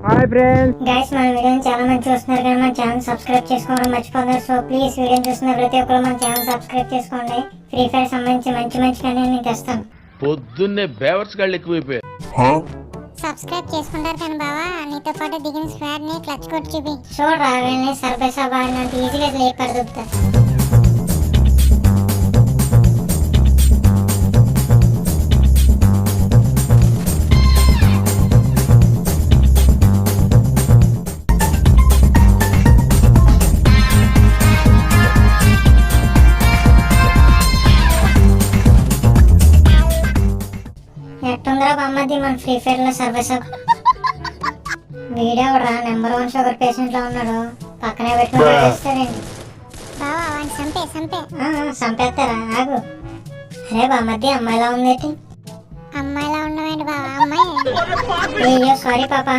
Hi friends. Guys మన వీడియోని చాలా మంది చూస్తున్నారు కానీ మన ఛానల్ సబ్స్క్రైబ్ చేసుకోవడం మర్చిపోతున్నారు. సో ప్లీజ్ వీడియోని చూస్తున్న ప్రతి ఒక్కరు మన ఛానల్ సబ్స్క్రైబ్ చేసుకోండి. ఫ్రీ ఫైర్ సంబంధించి మంచి కానీ నేను తెస్తాను. పొద్దున్నే బేవర్స్ గాళ్ళు ఎక్కువైపోయారు. సబ్స్క్రైబ్ చేసుకుంటారు కానీ బావా నీతో పాటు దిగిన స్క్వాడ్ ని క్లచ్ కొట్టి చూపి. చూడరా వీళ్ళని సర్బేసా బాడినంత ఈజీగా లేపడుతుంది. ఎట్టుందిరా బొమ్మది మన ఫ్రీ ఫైర్ లో సర్వీస్ వీడియో కూడా నెంబర్ 1 షుగర్ పేషెంట్ లో ఉన్నాడు. పక్కనే పెట్టుకుని పెట్టేస్తాడండి. బావా వాడిని చంపే చంపేస్తారా? ఆగు. అరే బొమ్మది అమ్మాయిలా ఉంది. అమ్మాయిలా ఉండమేంటి బావా? అమ్మాయి అయ్యో సారీ పాప.